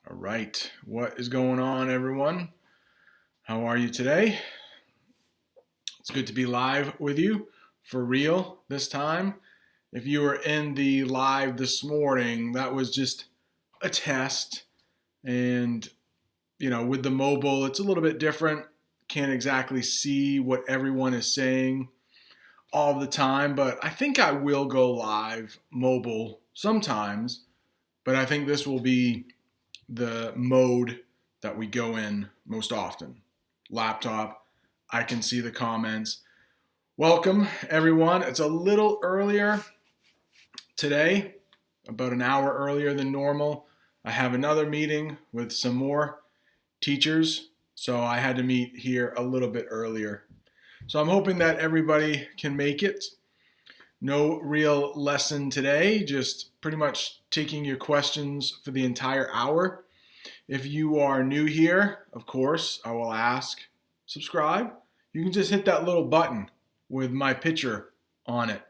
All right, what is going on, everyone? How are you today? It's good to be live with you for real this time. If you were in the live this morning, that was just a test. And, with the mobile, it's a little bit different. Can't exactly see what everyone is saying all the time, but I think I will go live mobile sometimes. But I think this will be the mode that we go in most often. Laptop, I can see the comments. Welcome, everyone. It's a little earlier today, about an hour earlier than normal. I have another meeting with some more teachers, so I had to meet here a little bit earlier. So I'm hoping that everybody can make it. No real lesson today, just pretty much taking your questions for the entire hour. If you are new here, of course, I will ask, subscribe. You can just hit that little button with my picture on it,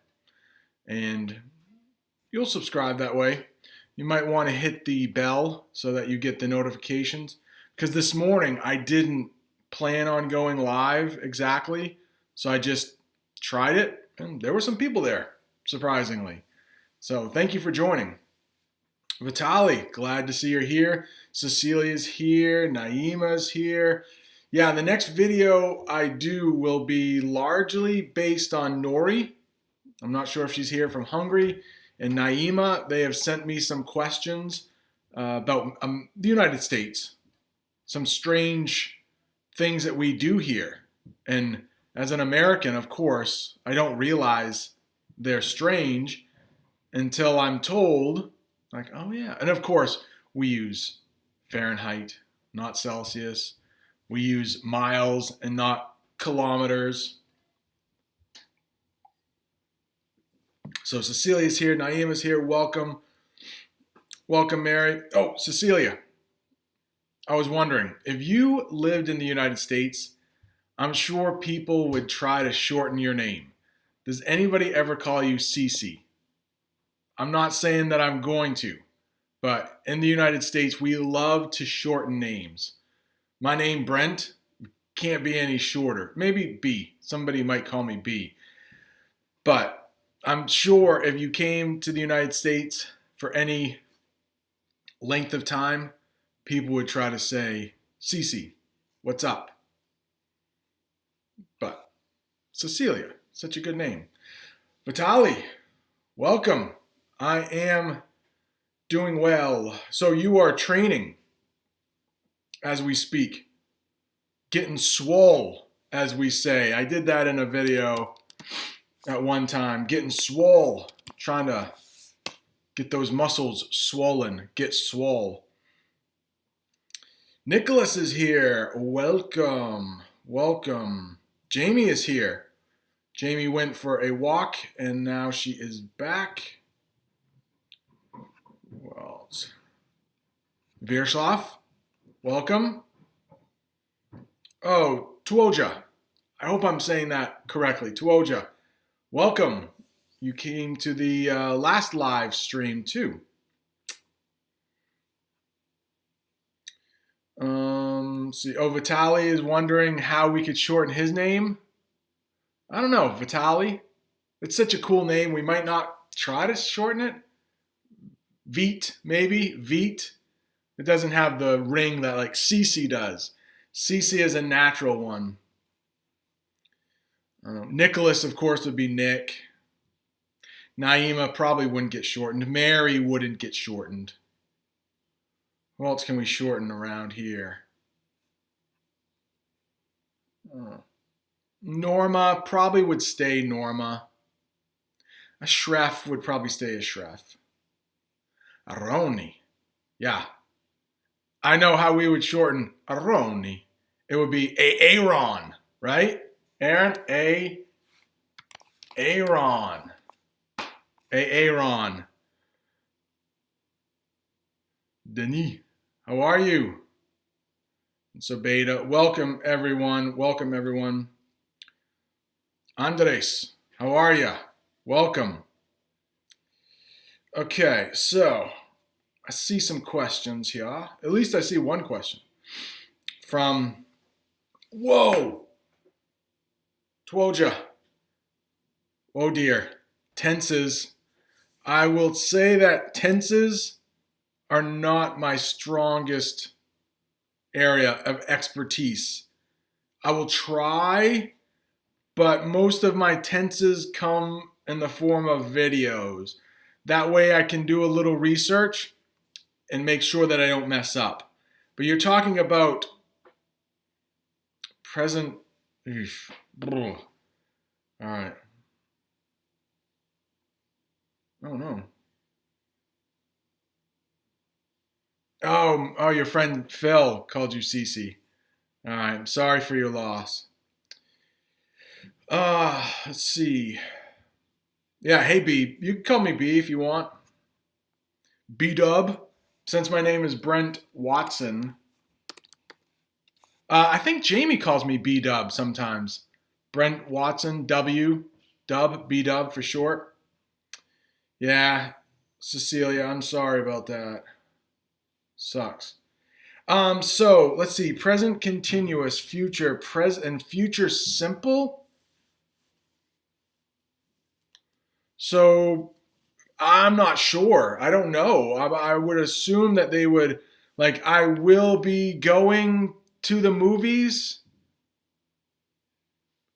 and you'll subscribe that way. You might want to hit the bell so that you get the notifications, because this morning I didn't plan on going live exactly, so I just tried it, and there were some people there, surprisingly. So thank you for joining. Vitali, glad to see you're here. Cecilia's here. Naima's here. Yeah, the next video I do will be largely based on Nori. I'm not sure if she's here from Hungary. And Naima, they have sent me some questions about the United States. Some strange things that we do here. And as an American, of course, I don't realize they're strange until I'm told. Like, oh yeah. And of course, we use Fahrenheit, not Celsius. We use miles and not kilometers. So Cecilia's here, Naima's here. Welcome. Welcome, Mary. Oh, Cecilia. I was wondering, if you lived in the United States, I'm sure people would try to shorten your name. Does anybody ever call you Cece? I'm not saying that I'm going to. But in the United States, we love to shorten names. My name, Brent, can't be any shorter. Maybe B. Somebody might call me B. But I'm sure if you came to the United States for any length of time, people would try to say, Cece, what's up? But Cecilia, such a good name. Vitali, welcome. I am doing well. So you are training as we speak, getting swole, as we say. I did that in a video at one time, getting swole, trying to get those muscles swollen, get swole. Nicholas is here. Welcome. Welcome. Jamie is here. Jamie went for a walk and now she is back. Well, Virslav, welcome. Oh, Tuoja. I hope I'm saying that correctly. Tuoja, welcome. You came to the last live stream too. See, oh, Vitali is wondering how we could shorten his name. I don't know, Vitali. It's such a cool name. We might not try to shorten it. Veet, maybe. Veet. It doesn't have the ring that like Cece does. Cece is a natural one. Nicholas, of course, would be Nick. Naima probably wouldn't get shortened. Mary wouldn't get shortened. What else can we shorten around here? Norma probably would stay Norma. A Shref would probably stay a Shref. Aroni. Yeah. I know how we would shorten Aroni. It would be Aaron, right? Aaron, Aaron. Aaron. Denis, how are you? So Beta, welcome everyone. Welcome everyone. Andres, how are you? Welcome. Okay, so I see some questions here. At least I see one question from, whoa, Twoja. Oh dear. Tenses. I will say that tenses are not my strongest area of expertise. I will try, but most of my tenses come in the form of videos. That way I can do a little research and make sure that I don't mess up. But you're talking about present. All right. Oh no. Oh, your friend Phil called you Cece. All right. I'm sorry for your loss. Let's see. Yeah, hey B. You can call me B if you want. B Dub. Since my name is Brent Watson. I think Jamie calls me B Dub sometimes. Brent Watson, W, Dub, B Dub for short. Yeah, Cecilia, I'm sorry about that. Sucks. So let's see. Present continuous, future, present, and future simple. So I'm not sure. I don't know. I would assume that they would, like, I will be going to the movies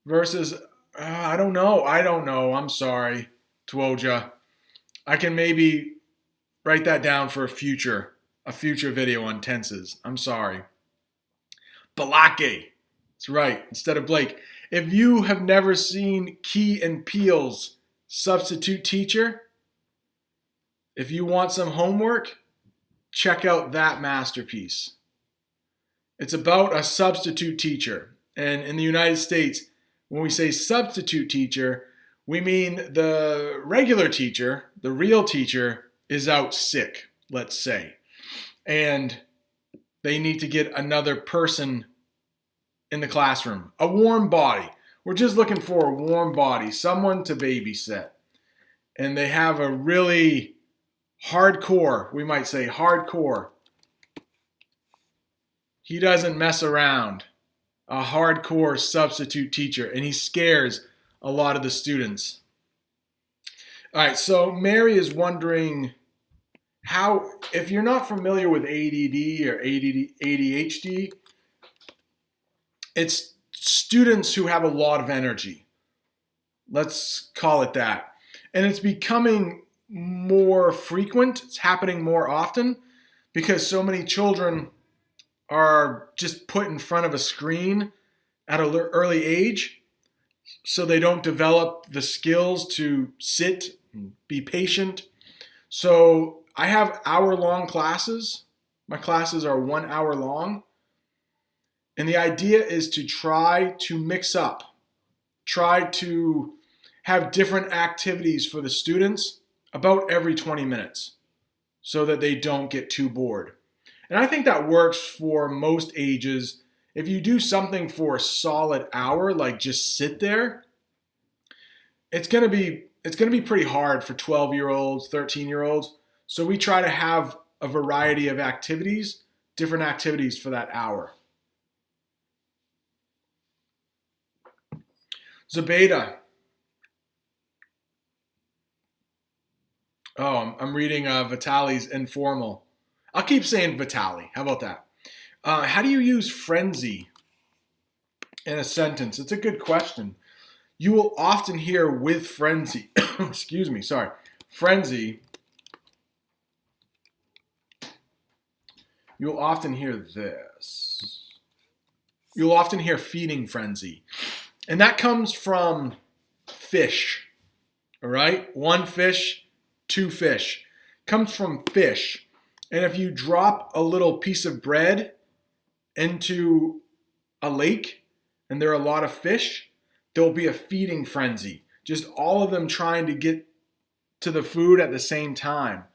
versus, I don't know. I don't know. I'm sorry, Twoja. I can maybe write that down for a future video on tenses. I'm sorry. Balake. That's right. Instead of Blake. If you have never seen Key and Peele's Substitute Teacher, if you want some homework, check out that masterpiece. It's about a substitute teacher. And in the United States, when we say substitute teacher, we mean the regular teacher, the real teacher, is out sick, let's say. And they need to get another person in the classroom, a warm body. We're just looking for a warm body, someone to babysit. And they have a really hardcore, we might say hardcore. He doesn't mess around. A hardcore substitute teacher, and he scares a lot of the students. All right, so Mary is wondering how, if you're not familiar with ADD or ADHD, it's students who have a lot of energy. Let's call it that. And it's becoming more frequent. It's happening more often because so many children are just put in front of a screen at an early age, so they don't develop the skills to sit and be patient. So I have hour-long classes. My classes are 1 hour long. And the idea is to try to mix up, try to have different activities for the students about every 20 minutes so that they don't get too bored. And I think that works for most ages. If you do something for a solid hour, like just sit there, it's going to be pretty hard for 12-year-olds, 13-year-olds. So we try to have a variety of activities, different activities for that hour. Zubaida. Oh, I'm reading Vitali's Informal. I'll keep saying Vitali. How about that? How do you use frenzy in a sentence? It's a good question. You will often hear with frenzy, excuse me, sorry, frenzy. You'll often hear this. You'll often hear feeding frenzy. And that comes from fish, all right? One fish, two fish. Comes from fish. And if you drop a little piece of bread into a lake and there are a lot of fish, there'll be a feeding frenzy. Just all of them trying to get to the food at the same time.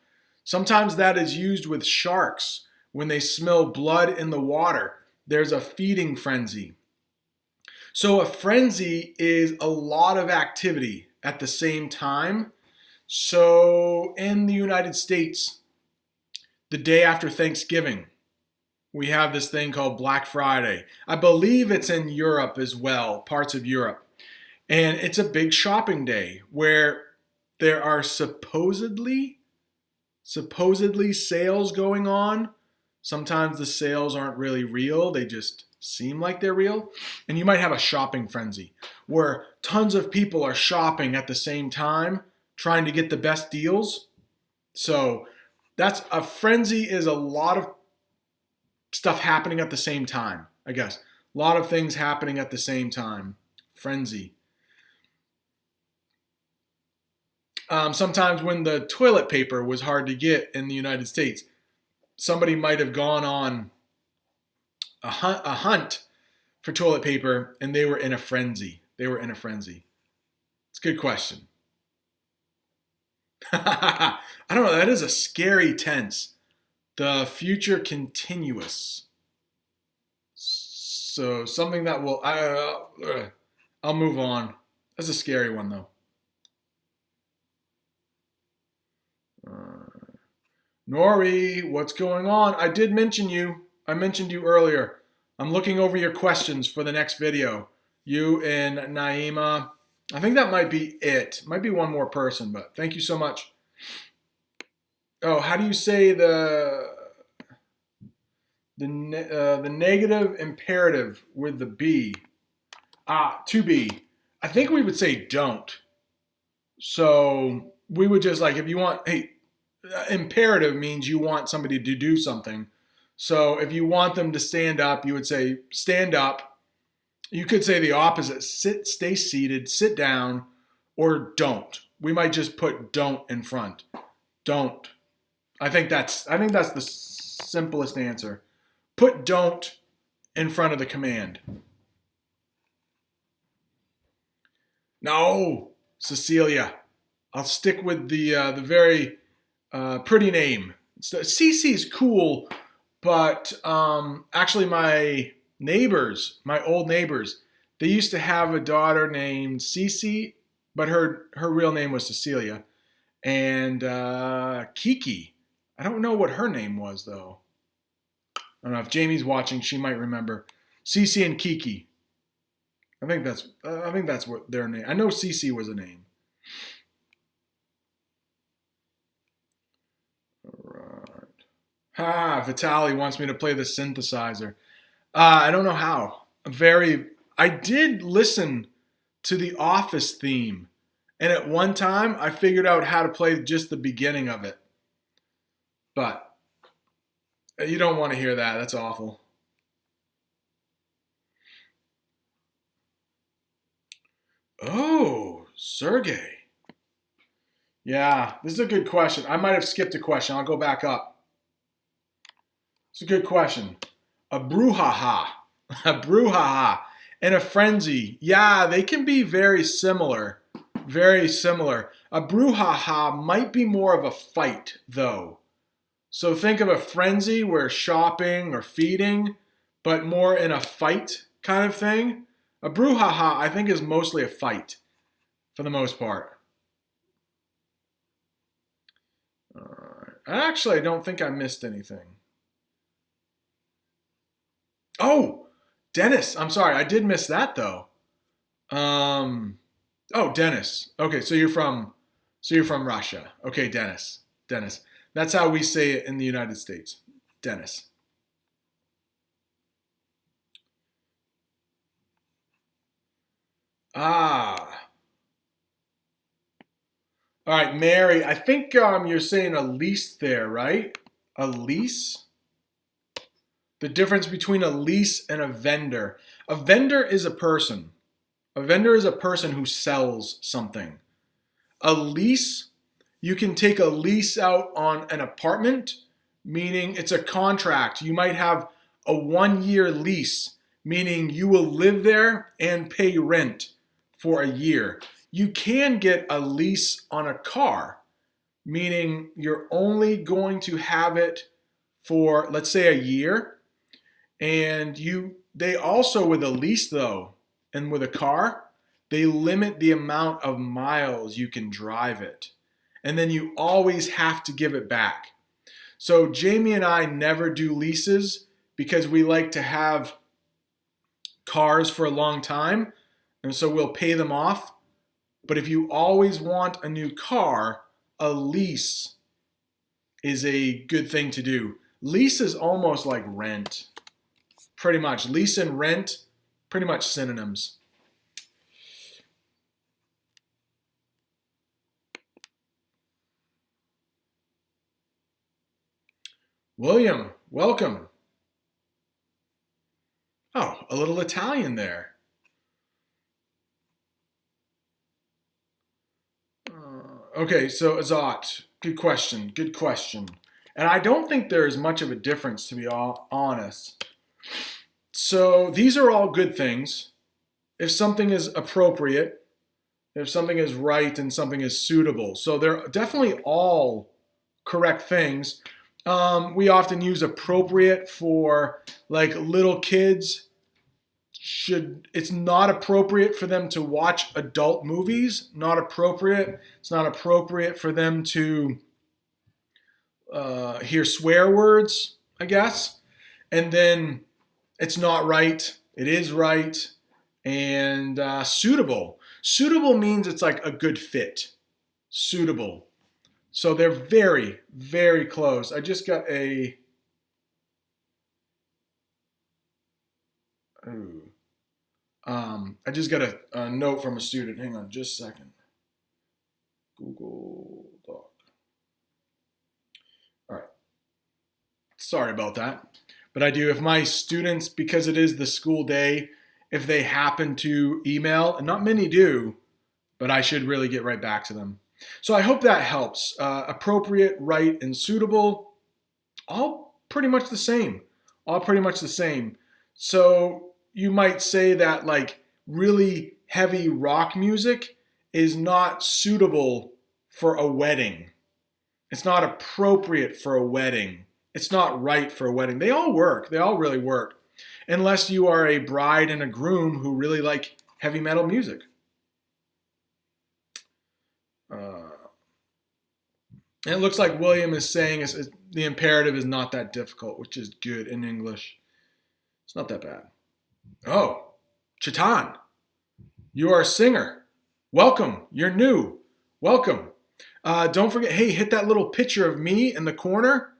Sometimes that is used with sharks. When they smell blood in the water, there's a feeding frenzy. So a frenzy is a lot of activity at the same time. So in the United States, the day after Thanksgiving, we have this thing called Black Friday. I believe it's in Europe as well, parts of Europe. And it's a big shopping day where there are supposedly sales going on. Sometimes the sales aren't really real. They just seem like they're real. And you might have a shopping frenzy where tons of people are shopping at the same time, trying to get the best deals. So that's a frenzy, is a lot of stuff happening at the same time, I guess. A lot of things happening at the same time. Frenzy. Sometimes when the toilet paper was hard to get in the United States, somebody might have gone on a hunt for toilet paper, and they were in a frenzy. It's a good question. I don't know. That is a scary tense. The future continuous. So something that will... I'll move on. That's a scary one, though. Nori, what's going on? I did mention you. I mentioned you earlier. I'm looking over your questions for the next video. You and Naima. I think that might be it. Might be one more person, but thank you so much. Oh, how do you say the negative imperative with the be? To be. I think we would say don't. So we would just like, if you want, hey, imperative means you want somebody to do something. So if you want them to stand up, you would say stand up. You could say the opposite, sit, stay seated, sit down, or don't. We might just put don't in front. Don't. I think that's the simplest answer. Put don't in front of the command. No, Cecilia. I'll stick with the very pretty name. Cece's cool, but actually my old neighbors, they used to have a daughter named Cece, but her real name was Cecilia. And Kiki. I don't know what her name was, though. I don't know if Jamie's watching, she might remember. Cece and Kiki. I think that's what their name. I know Cece was a name. Vitaly wants me to play the synthesizer. I don't know how. I did listen to the Office theme, and at one time I figured out how to play just the beginning of it. But you don't want to hear that. That's awful. Oh, Sergey. Yeah, this is a good question. I might have skipped a question. I'll go back up. It's a good question. A brouhaha. A brouhaha. And a frenzy. Yeah, they can be very similar. Very similar. A brouhaha might be more of a fight, though. So think of a frenzy where shopping or feeding, but more in a fight kind of thing. A brouhaha, I think, is mostly a fight for the most part. All right. Actually, I don't think I missed anything. Oh, Dennis. I'm sorry. I did miss that, though. Oh, Dennis. Okay, so you're from Russia. Okay, Dennis. Dennis. That's how we say it in the United States. Dennis. All right, Mary. I think you're saying a lease there, right? A lease? The difference between a lease and a vendor. A vendor is a person. A vendor is a person who sells something. A lease, you can take a lease out on an apartment, meaning it's a contract. You might have a 1-year lease, meaning you will live there and pay rent for a year. You can get a lease on a car, meaning you're only going to have it for, let's say, a year. And they also, with a lease though, and with a car, they limit the amount of miles you can drive it. And then you always have to give it back. So Jamie and I never do leases because we like to have cars for a long time, and so we'll pay them off. But if you always want a new car, a lease is a good thing to do. Lease is almost like rent, pretty much. Lease and rent, pretty much synonyms. William, welcome. Oh, a little Italian there. Okay, so Azat, good question, good question. And I don't think there's much of a difference, to be honest. So these are all good things. If something is appropriate, if something is right, and something is suitable. So they're definitely all correct things. We often use appropriate for like little kids. It's not appropriate for them to watch adult movies. Not appropriate. It's not appropriate for them to hear swear words, I guess. And then it's not right. It is right. And suitable. Suitable means it's like a good fit. Suitable. So they're very, very close. I just got a. I just got a note from a student. Hang on just a second. Google Doc. All right. Sorry about that. But I do, if my students, because it is the school day, if they happen to email, and not many do, but I should really get right back to them. So I hope that helps. Appropriate, right, and suitable, all pretty much the same. All pretty much the same. So you might say that like really heavy rock music is not suitable for a wedding. It's not appropriate for a wedding. It's not right for a wedding. They all work. They all really work. Unless you are a bride and a groom who really like heavy metal music. And it looks like William is saying the imperative is not that difficult, which is good in English. It's not that bad. Oh, Chetan, you are a singer. Welcome. You're new. Welcome. Don't forget, hey, hit that little picture of me in the corner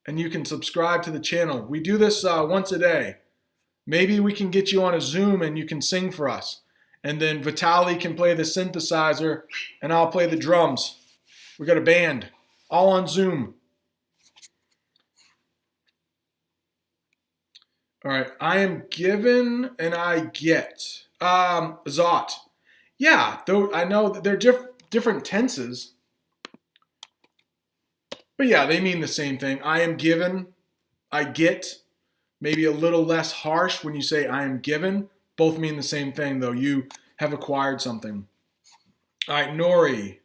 and you can subscribe to the channel. We do this once a day. Maybe we can get you on a Zoom and you can sing for us. And then Vitaly can play the synthesizer and I'll play the drums. We got a band, all on Zoom. All right, I am given and I get. Zot. Yeah, though I know that they're different tenses. But yeah, they mean the same thing. I am given, I get. Maybe a little less harsh when you say I am given. Both mean the same thing, though. You have acquired something. All right, Nori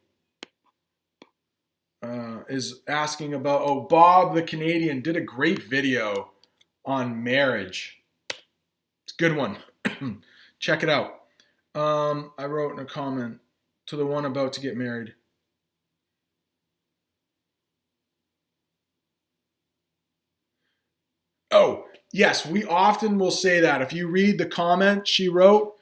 is asking about, oh, Bob the Canadian did a great video on marriage. It's a good one. Check it out. I wrote in a comment to the one about to get married. Oh, yes, we often will say that. If you read the comment she wrote,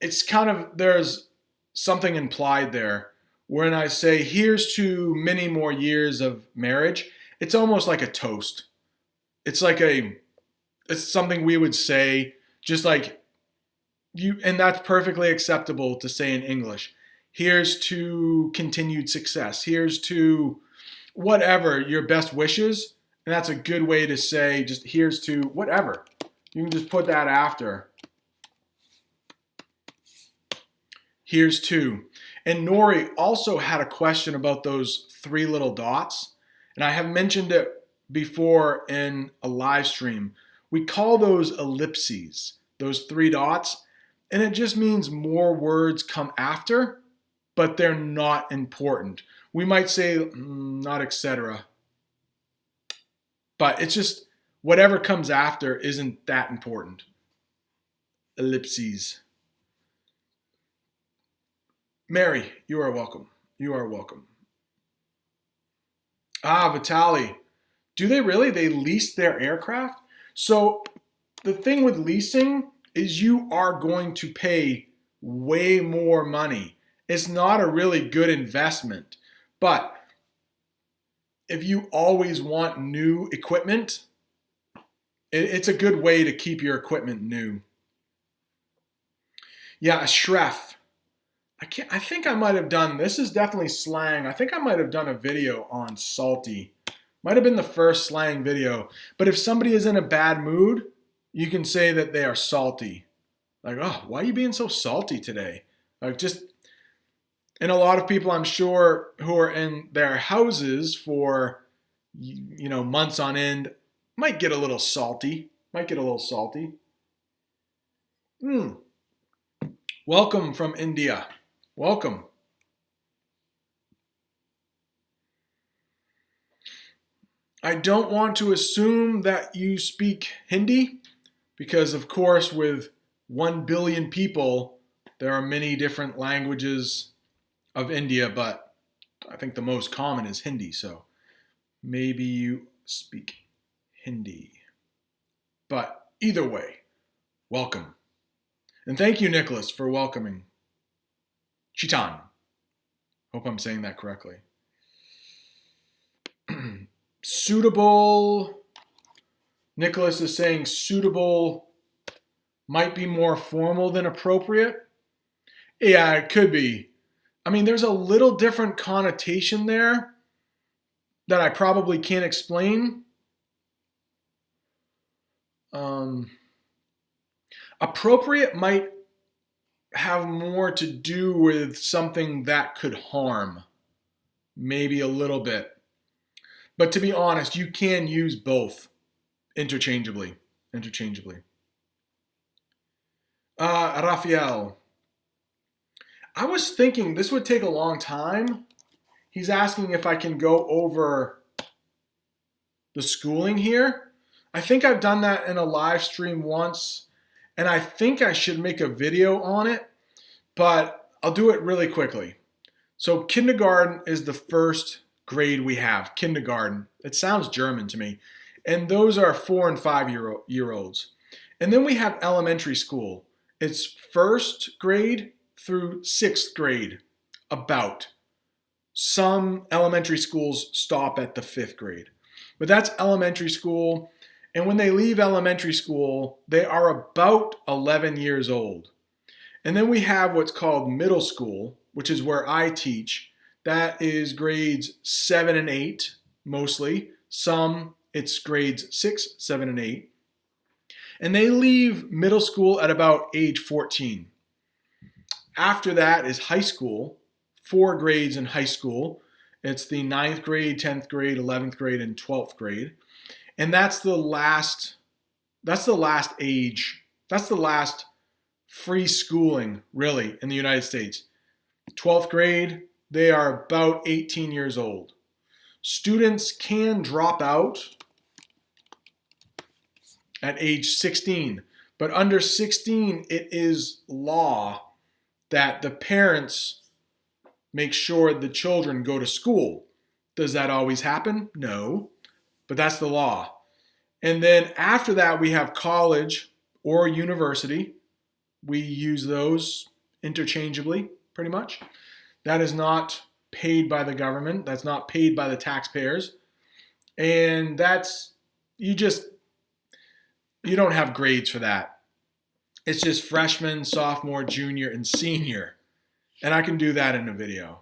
it's kind of, there's something implied there. When I say, here's to many more years of marriage, it's almost like a toast. It's like it's something we would say, just like you, and that's perfectly acceptable to say in English. Here's to continued success. Here's to whatever, your best wishes. And that's a good way to say just here's to whatever. You can just put that after. Here's to. And Nori also had a question about those three little dots. And I have mentioned it before in a live stream. We call those ellipses, those three dots. And it just means more words come after, but they're not important. We might say not etc. But it's just whatever comes after isn't that important. Ellipses. Mary, you are welcome. You are welcome. Ah, Vitali. Do they really? They lease their aircraft? So the thing with leasing is you are going to pay way more money. It's not a really good investment. But if you always want new equipment, it's a good way to keep your equipment new. Yeah, a Shref. I think I might have done, this is definitely slang. I think I might have done a video on salty. Might have been the first slang video. But if somebody is in a bad mood, you can say that they are salty. Like, oh, why are you being so salty today? Like, just, and a lot of people I'm sure who are in their houses for, months on end might get a little salty. Might get a little salty. Welcome from India. Welcome. I don't want to assume that you speak Hindi because, of course, with 1 billion people, there are many different languages of India, but I think the most common is Hindi. So maybe you speak Hindi. But either way, welcome. And thank you, Nicholas, for welcoming. Chitan. Hope I'm saying that correctly. Suitable. Nicholas is saying suitable might be more formal than appropriate. Yeah, it could be. I mean, there's a little different connotation there that I probably can't explain. Appropriate might have more to do with something that could harm, maybe a little bit. But to be honest, you can use both interchangeably. Raphael, I was thinking this would take a long time. He's asking if I can go over the schooling here. I think I've done that in a live stream once, and I think I should make a video on it, but I'll do it really quickly. So kindergarten is the first grade we have, kindergarten. It sounds German to me. And those are 4 and 5 year olds. And then we have elementary school. It's first grade through 6th grade, about. Some elementary schools stop at the 5th grade. But that's elementary school. And when they leave elementary school, they are about 11 years old. And then we have what's called middle school, which is where I teach. That is grades 7 and 8, mostly. Some, it's grades 6, 7, and 8. And they leave middle school at about age 14. After that is high school, 4 grades in high school. It's the 9th grade, 10th grade, 11th grade, and 12th grade. And that's the last age, that's the last free schooling, really, in the United States. 12th grade, they are about 18 years old. Students can drop out at age 16, but under 16, it is law that the parents make sure the children go to school. Does that always happen? No, but that's the law. And then after that, we have college or university. We use those interchangeably, pretty much. That is not paid by the government. That's not paid by the taxpayers. And that's, you don't have grades for that. It's just freshman, sophomore, junior, and senior. And I can do that in a video.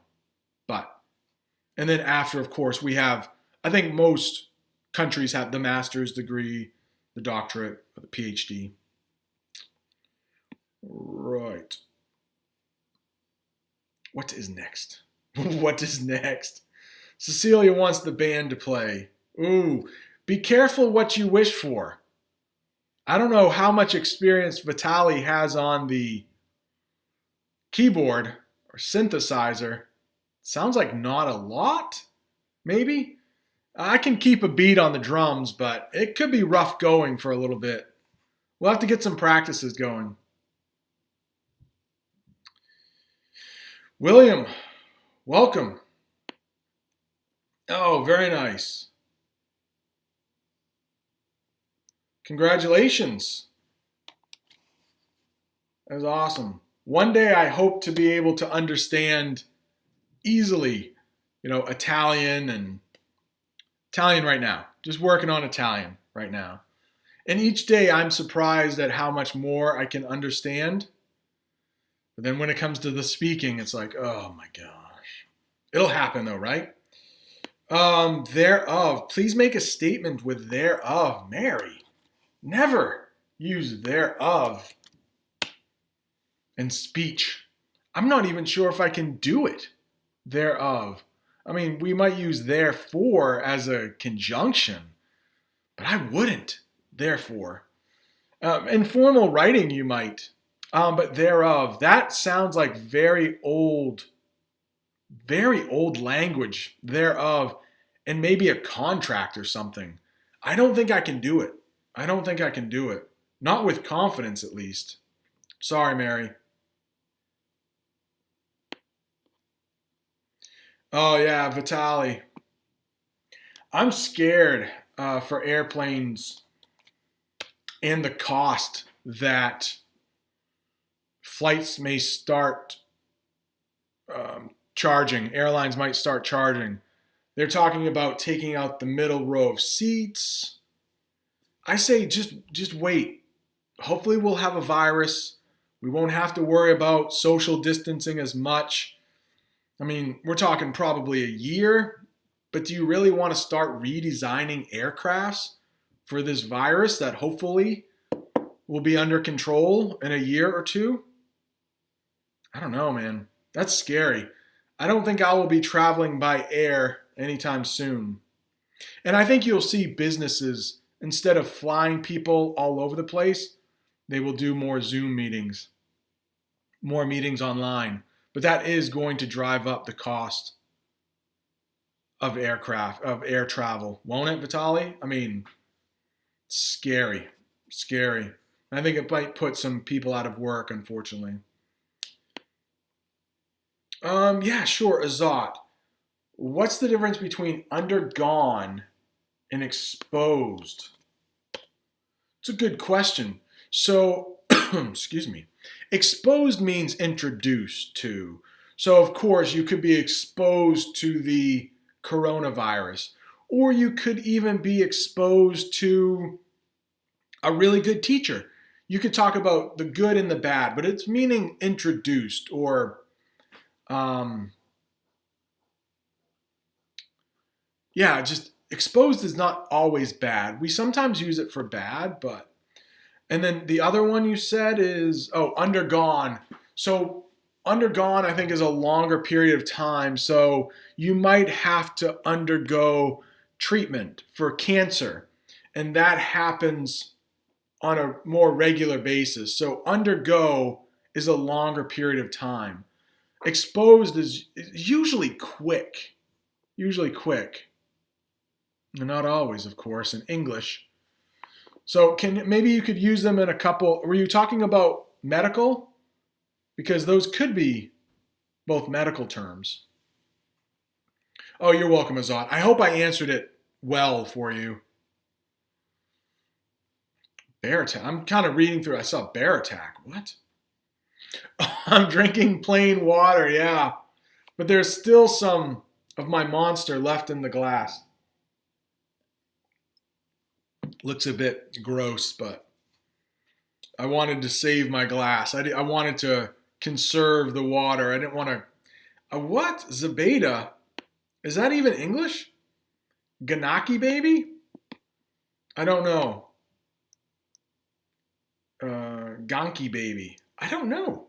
And then after, of course, we have, I think most countries have the master's degree, the doctorate, or the PhD. Right. What is next? What is next? Cecilia wants the band to play. Ooh, be careful what you wish for. I don't know how much experience Vitali has on the keyboard or synthesizer. Sounds like not a lot, maybe? I can keep a beat on the drums, but it could be rough going for a little bit. We'll have to get some practices going. William, welcome. Oh, very nice. Congratulations. That was awesome. One day I hope to be able to understand easily, Italian and Italian right now. Just working on Italian right now. And each day I'm surprised at how much more I can understand. But then when it comes to the speaking, it's like, oh my gosh. It'll happen though, right? Thereof. Please make a statement with thereof. Mary. Never use thereof in speech. I'm not even sure if I can do it. Thereof. I mean, we might use therefore as a conjunction, but I wouldn't. Therefore. In formal writing, you might. But thereof. That sounds like very old language. Thereof. And maybe a contract or something. I don't think I can do it. I don't think I can do it. Not with confidence, at least. Sorry, Mary. Oh, yeah, Vitali. I'm scared for airplanes and the cost that flights may start charging. Airlines might start charging. They're talking about taking out the middle row of seats. I say just wait. Hopefully we'll have a virus. We won't have to worry about social distancing as much. I mean, we're talking probably a year, but do you really want to start redesigning aircrafts for this virus that hopefully will be under control in a year or two? I don't know, man. That's scary. I don't think I will be traveling by air anytime soon. And I think you'll see businesses, instead of flying people all over the place, they will do more Zoom meetings, more meetings online. But that is going to drive up the cost of air travel, won't it, Vitali? I mean, scary, scary. I think it might put some people out of work, unfortunately. Yeah, sure, Azot. What's the difference between undergone and exposed? It's a good question. So, excuse me. Exposed means introduced to. So, of course, you could be exposed to the coronavirus, or you could even be exposed to a really good teacher. You could talk about the good and the bad, but it's meaning introduced or, um, yeah, just exposed is not always bad. We sometimes use it for bad, but. And then the other one you said is, undergone. So, undergone, I think, is a longer period of time. So, you might have to undergo treatment for cancer. And that happens on a more regular basis. So, undergo is a longer period of time. Exposed is usually quick. Usually quick. And not always, of course, in English. So maybe you could use them in a couple. Were you talking about medical? Because those could be both medical terms. Oh, you're welcome, Azad. I hope I answered it well for you. Bear attack. I'm kind of reading through. I saw bear attack. What? I'm drinking plain water. Yeah, but there's still some of my Monster left in the glass. Looks a bit gross, but I wanted to save my glass. I wanted to conserve the water. I didn't want to. What? Zebeda? Is that even English? Ganaki baby? I don't know. Gonki baby? I don't know.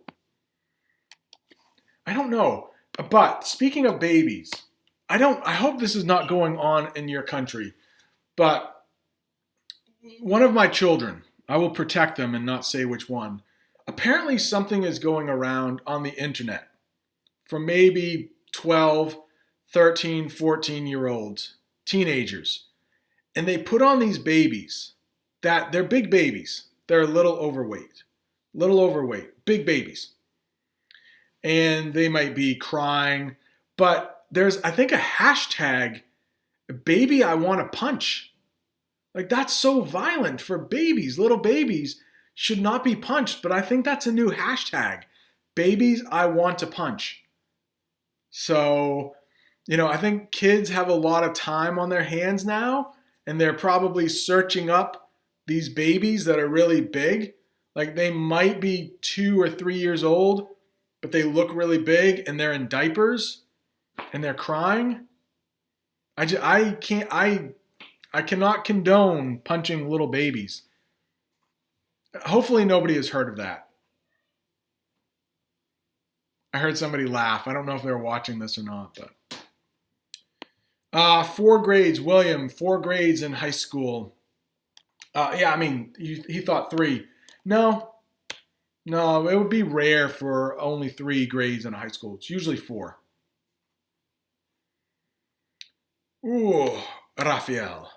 I don't know. But speaking of babies, I hope this is not going on in your country, but one of my children, I will protect them and not say which one. Apparently something is going around on the internet for maybe 12, 13, 14-year-olds, teenagers. And they put on these babies that they're big babies. They're a little overweight, big babies. And they might be crying, but there's, I think, a hashtag Baby, I want to punch. Like, that's so violent for babies. Little babies should not be punched, but I think that's a new hashtag. Babies, I want to punch. So, I think kids have a lot of time on their hands now, and they're probably searching up these babies that are really big. Like, they might be 2 or 3 years old, but they look really big and they're in diapers and they're crying. I cannot condone punching little babies. Hopefully nobody has heard of that. I heard somebody laugh. I don't know if they were watching this or not, but 4 grades, William, 4 grades in high school. He thought 3. No, it would be rare for only 3 grades in high school. It's usually 4. Ooh, Raphael.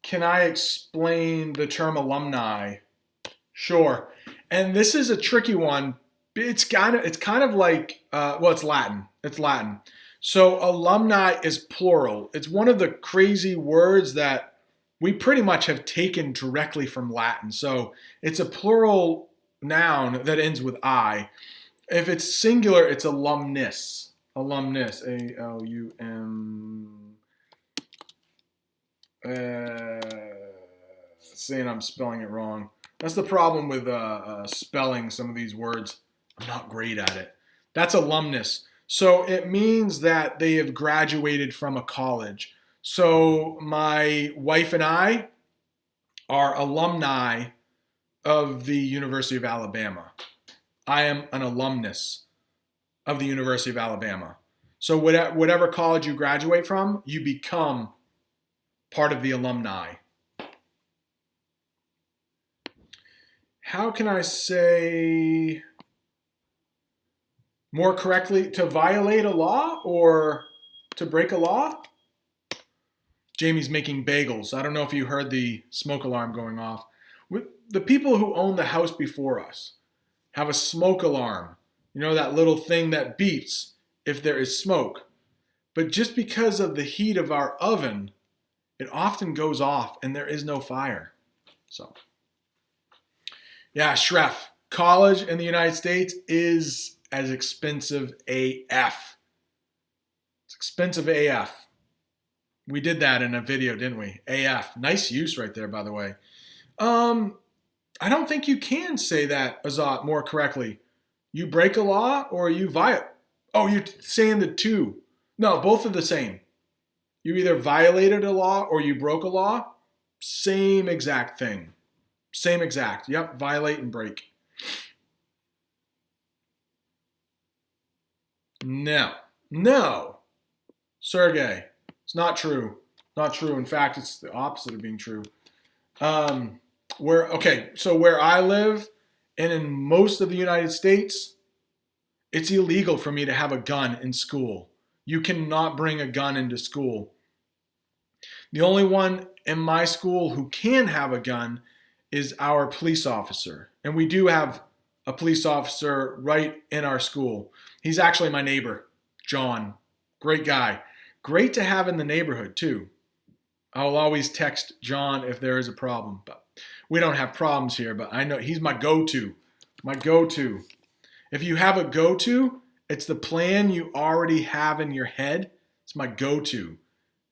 Can I explain the term alumni? Sure. And this is a tricky one. It's kind of like it's Latin. It's Latin. So alumni is plural. It's one of the crazy words that we pretty much have taken directly from Latin. So it's a plural noun that ends with I. If it's singular, it's alumnus. Alumnus. A-L-U-M. Saying I'm spelling it wrong. That's the problem with spelling some of these words. I'm not great at it. That's alumnus. So it means that they have graduated from a college. So my wife and I are alumni of the University of Alabama. I am an alumnus of the University of Alabama. So whatever college you graduate from, you become part of the alumni. How can I say more correctly? To violate a law or to break a law? Jamie's making bagels. I don't know if you heard the smoke alarm going off. The people who own the house before us have a smoke alarm. You know, that little thing that beeps if there is smoke. But just because of the heat of our oven, it often goes off and there is no fire. So, yeah, Shref, college in the United States is as expensive AF. It's expensive AF. We did that in a video, didn't we? AF. Nice use right there, by the way. I don't think you can say that, Azat, more correctly. You break a law or you violate. Oh, you're saying the two. No, both are the same. You either violated a law or you broke a law. Same exact thing. Same exact. Yep, violate and break. No. Sergey, it's not true. Not true. In fact, it's the opposite of being true. So where I live and in most of the United States, it's illegal for me to have a gun in school. You cannot bring a gun into school. The only one in my school who can have a gun is our police officer. And we do have a police officer right in our school. He's actually my neighbor, John. Great guy. Great to have in the neighborhood, too. I'll always text John if there is a problem. But we don't have problems here, but I know he's my go-to. My go-to. If you have a go-to, it's the plan you already have in your head. It's my go-to.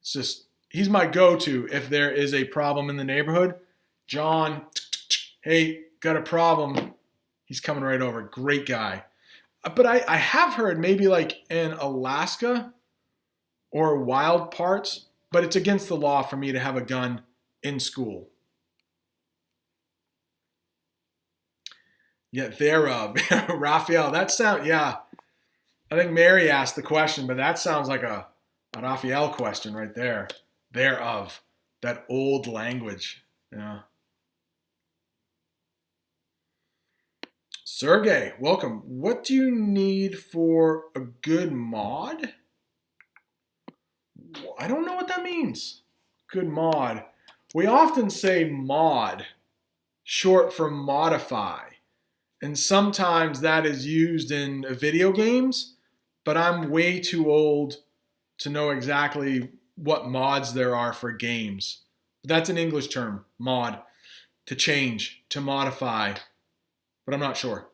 It's just, he's my go-to if there is a problem in the neighborhood. John, hey, got a problem. He's coming right over. Great guy. But I have heard maybe like in Alaska or wild parts, but it's against the law for me to have a gun in school. Yeah, thereof. Raphael, yeah. I think Mary asked the question, but that sounds like a Raphael question right there. Thereof. That old language. Yeah. Sergey, welcome. What do you need for a good mod? I don't know what that means. Good mod. We often say mod, short for modify. And sometimes that is used in video games, but I'm way too old to know exactly what mods there are for games. That's an English term, mod, to change, to modify, but I'm not sure.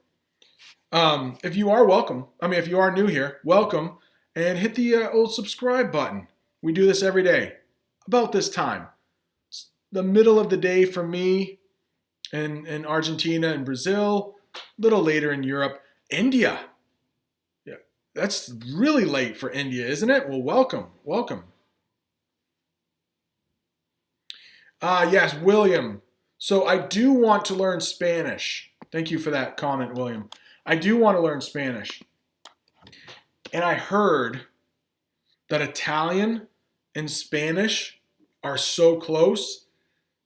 If you are if you are new here, welcome, and hit the old subscribe button. We do this every day, about this time. It's the middle of the day for me in Argentina and Brazil, a little later in Europe. India. Yeah, that's really late for India, isn't it? Well, welcome. Yes, William. So I do want to learn Spanish. Thank you for that comment, William. I do want to learn Spanish. And I heard that Italian and Spanish are so close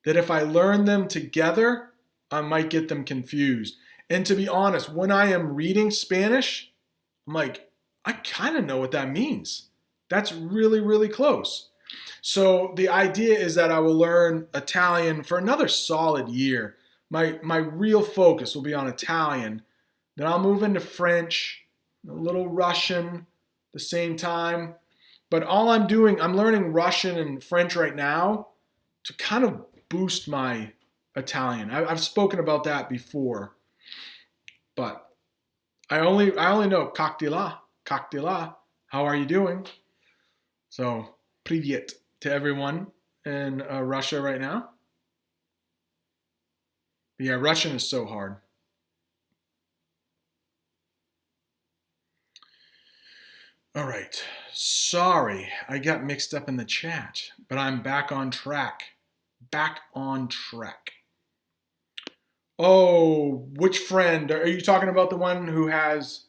that if I learn them together, I might get them confused. And to be honest, when I am reading Spanish, I'm like, I kind of know what that means. That's really, really close. So the idea is that I will learn Italian for another solid year. My real focus will be on Italian. Then I'll move into French, a little Russian at the same time. But all I'm learning Russian and French right now to kind of boost my Italian. I've spoken about that before. But I only know как dela, how are you doing? So, привет to everyone in Russia right now. But yeah, Russian is so hard. All right. Sorry, I got mixed up in the chat, but I'm back on track. Oh, which friend? Are you talking about the one who has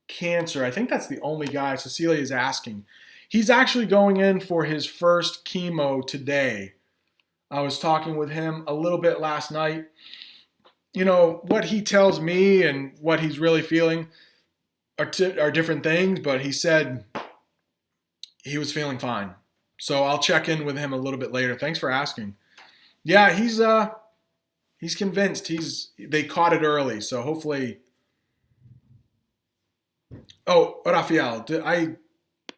cancer? I think that's the only guy Cecilia is asking. He's actually going in for his first chemo today. I was talking with him a little bit last night. You know, what he tells me and what he's really feeling are different things, but he said he was feeling fine. So I'll check in with him a little bit later. Thanks for asking. Yeah, he's convinced. They caught it early, so hopefully. Oh, Rafael, I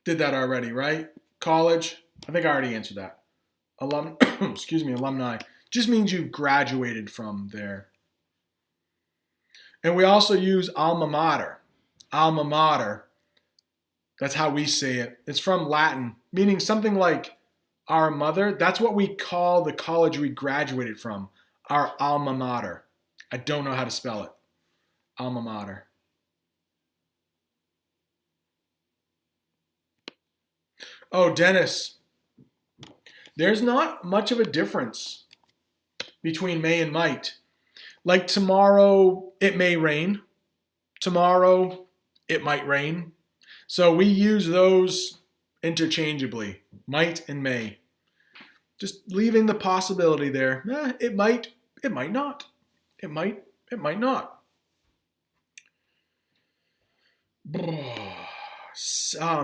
did that already, right? College. I think I already answered that. Alumni. Just means you've graduated from there. And we also use alma mater. Alma mater. That's how we say it. It's from Latin, meaning something like our mother. That's what we call the college we graduated from, our alma mater. I don't know how to spell it. Alma mater. Oh, Dennis. There's not much of a difference between may and might. Like tomorrow, it may rain. Tomorrow, it might rain. So we use those interchangeably, might and may. Just leaving the possibility there. It might not. It might not.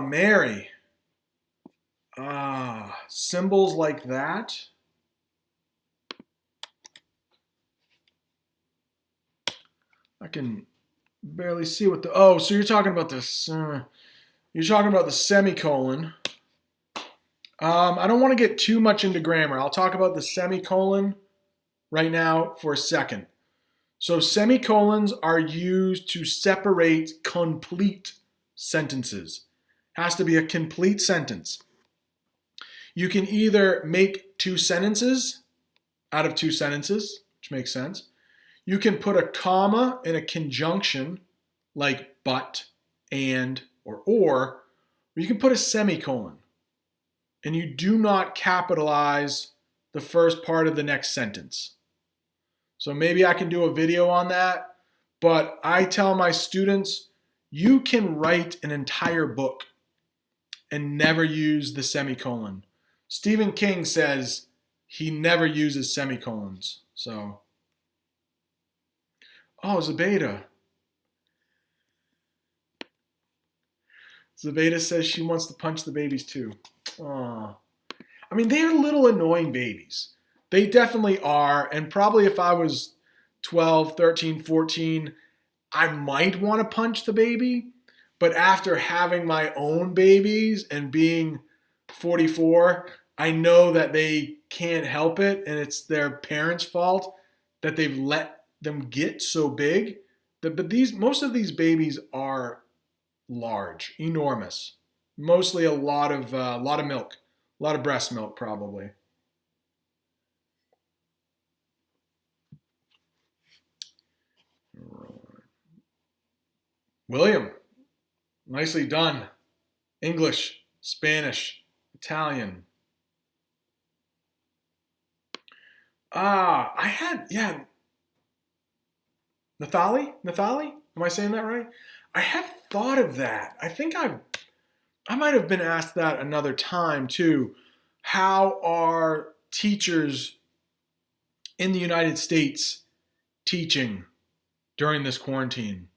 Mary. Symbols like that. I can barely see what the. So you're talking about this. You're talking about the semicolon. I don't want to get too much into grammar. I'll talk about the semicolon right now for a second. So semicolons are used to separate complete sentences. Has to be a complete sentence. You can either make two sentences out of two sentences, which makes sense. You can put a comma in a conjunction like but, and, or you can put a semicolon. And you do not capitalize the first part of the next sentence. So maybe I can do a video on that, but I tell my students, you can write an entire book and never use the semicolon. Stephen King says he never uses semicolons. So, Zabeda. Zabeda says she wants to punch the babies too. Aww. I mean, they are little annoying babies. They definitely are. And probably if I was 12, 13, 14, I might want to punch the baby. But after having my own babies and being 44, I know that they can't help it and it's their parents' fault that they've let them get so big. But most of these babies are large, enormous. Mostly a lot of milk, a lot of breast milk probably. William, nicely done. English, Spanish, Italian. I had, yeah, Nathali? Am I saying that right? I have thought of that. I might have been asked that another time too. How are teachers in the United States teaching during this quarantine?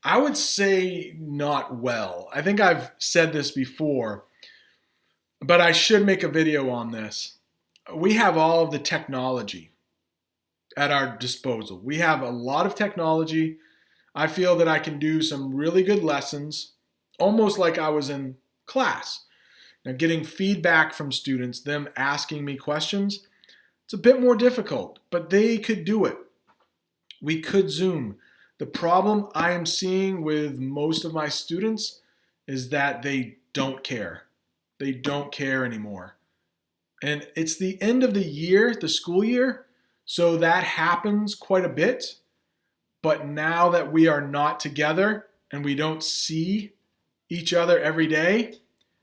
I would say not well. I think I've said this before, but I should make a video on this. We have all of the technology at our disposal. We have a lot of technology. I feel that I can do some really good lessons, almost like I was in class. Now, getting feedback from students, them asking me questions, it's a bit more difficult, but they could do it. We could Zoom. The problem I am seeing with most of my students is that they don't care. They don't care anymore. And it's the end of the year, the school year, so that happens quite a bit. But now that we are not together and we don't see each other every day,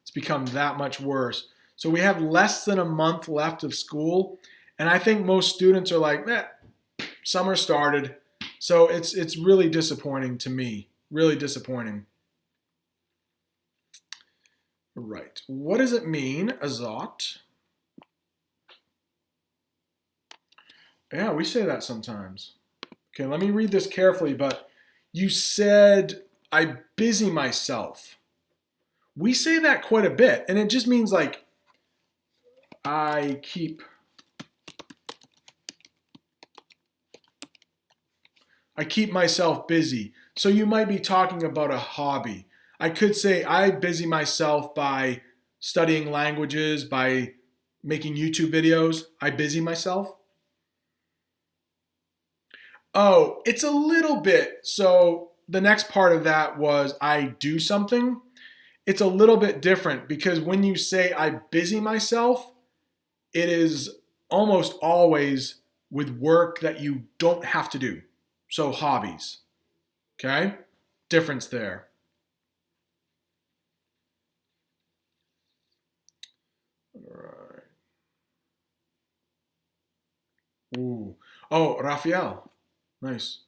it's become that much worse. So we have less than a month left of school. And I think most students are like, summer started. So it's really disappointing to me. Really disappointing. Right. What does it mean, azot? Yeah, we say that sometimes. Okay, let me read this carefully, but you said, I busy myself. We say that quite a bit, and it just means like, I keep myself busy. So you might be talking about a hobby. I could say, I busy myself by studying languages, by making YouTube videos. I busy myself. Oh, it's a little bit. So the next part of that was I do something. It's a little bit different because when you say I busy myself, it is almost always with work that you don't have to do. So hobbies. Okay? Difference there. All right. Ooh. Oh, Raphael. Nice.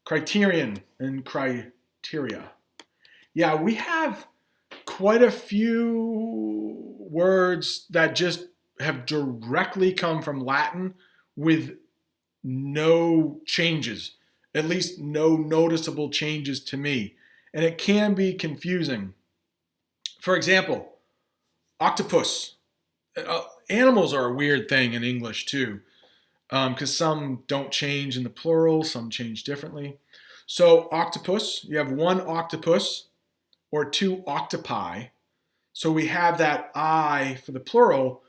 Criterion and criteria. Yeah, we have quite a few words that just have directly come from Latin with no changes, at least no noticeable changes to me. And it can be confusing. For example, octopus. Animals are a weird thing in English too, because some don't change in the plural, some change differently. So, octopus, you have one octopus or two octopi. So we have that I for the plural.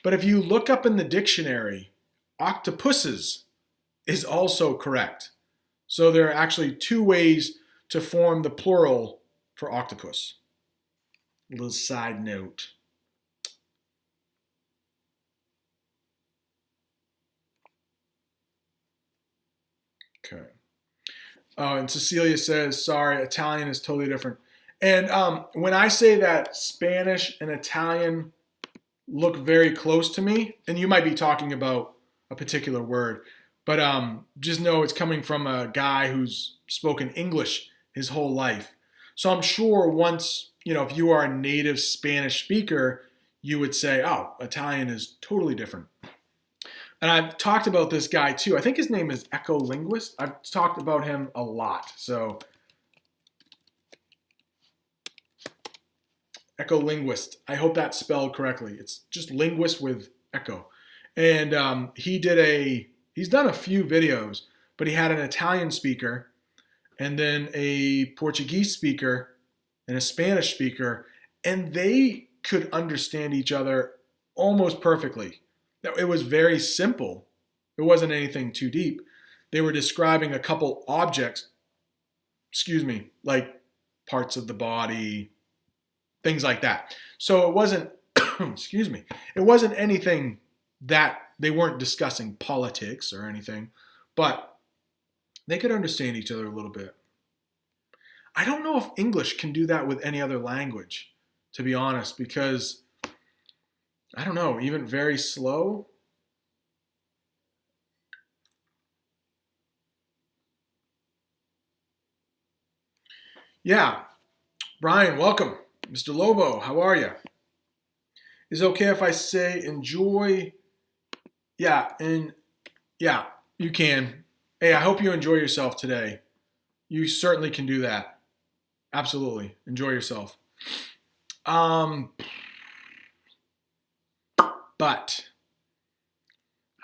But if you look up in the dictionary, octopuses is also correct. So there are actually two ways to form the plural for octopus. A little side note. Okay. Oh, and Cecilia says, sorry, Italian is totally different. And when I say that Spanish and Italian look very close to me, and you might be talking about a particular word, but just know it's coming from a guy who's spoken English his whole life. So I'm sure once, if you are a native Spanish speaker, you would say, oh, Italian is totally different. And I've talked about this guy too. I think his name is Echolinguist. I've talked about him a lot. So Echolinguist. I hope that's spelled correctly. It's just linguist with echo. And he's done a few videos, but he had an Italian speaker and then a Portuguese speaker and a Spanish speaker, and they could understand each other almost perfectly. It was very simple. It wasn't anything too deep. They were describing a couple objects, like parts of the body, things like that. So it wasn't, it wasn't anything that they weren't discussing politics or anything, but they could understand each other a little bit. I don't know if English can do that with any other language, to be honest, because I don't know, even very slow. Yeah, Brian, welcome. Mr. Lobo, how are you? Is it okay if I say enjoy? Yeah, you can. Hey, I hope you enjoy yourself today. You certainly can do that. Absolutely. Enjoy yourself. But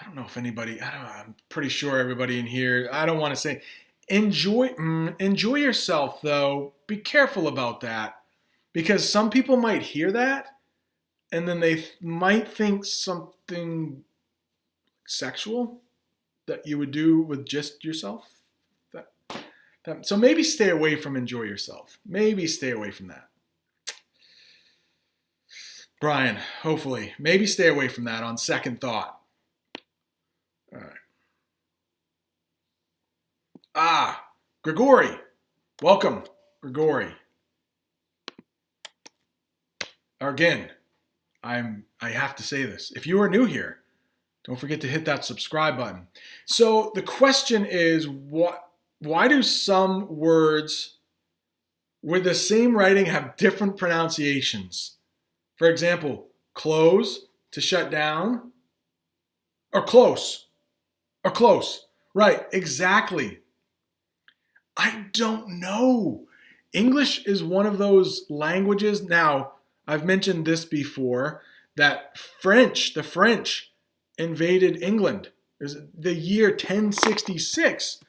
I don't know if anybody, I'm pretty sure everybody in here, I don't want to say enjoy yourself though. Be careful about that because some people might hear that and then they might think something sexual that you would do with just yourself. So maybe stay away from enjoy yourself. Maybe stay away from that. Brian, hopefully, maybe stay away from that on second thought. All right. Grigori. Welcome, Grigori. Again, I have to say this. If you are new here, don't forget to hit that subscribe button. So the question is, why do some words with the same writing have different pronunciations? For example, close, to shut down, or close, or close. Right, exactly. I don't know. English is one of those languages. Now, I've mentioned this before, that the French invaded England. It was the year 1066.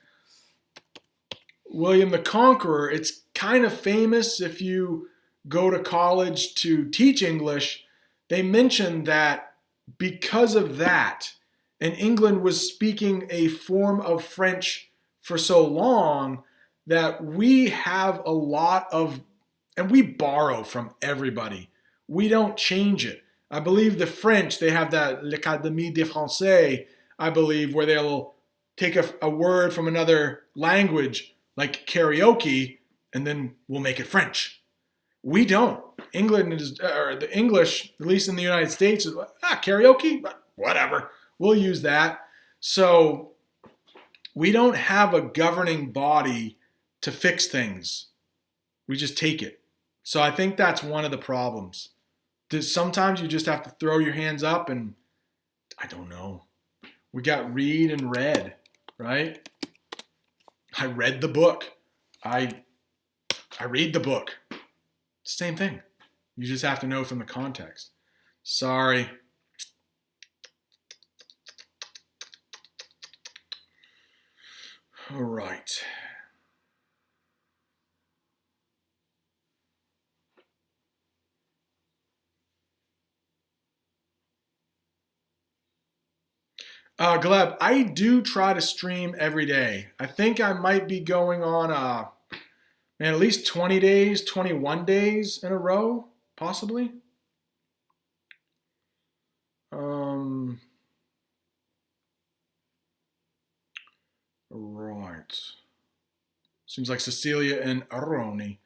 William the Conqueror, it's kind of famous if you go to college to teach English. They mention that because of that, and England was speaking a form of French for so long, that we have a lot of, and we borrow from everybody. We don't change it. I believe the French, they have that L'Académie des Français, I believe, where they'll take a word from another language, like karaoke, and then we'll make it French. We don't. England is, or the English, at least in the United States, is karaoke? Whatever. We'll use that. So we don't have a governing body to fix things. We just take it. So I think that's one of the problems. Sometimes you just have to throw your hands up and, I don't know. We got read and read, right? I read the book. I read the book. Same thing. You just have to know from the context. Sorry. All right. Gleb, I do try to stream every day. I think I might be going on at least 20 days, 21 days in a row, possibly. Right. Seems like Cecilia and Aroni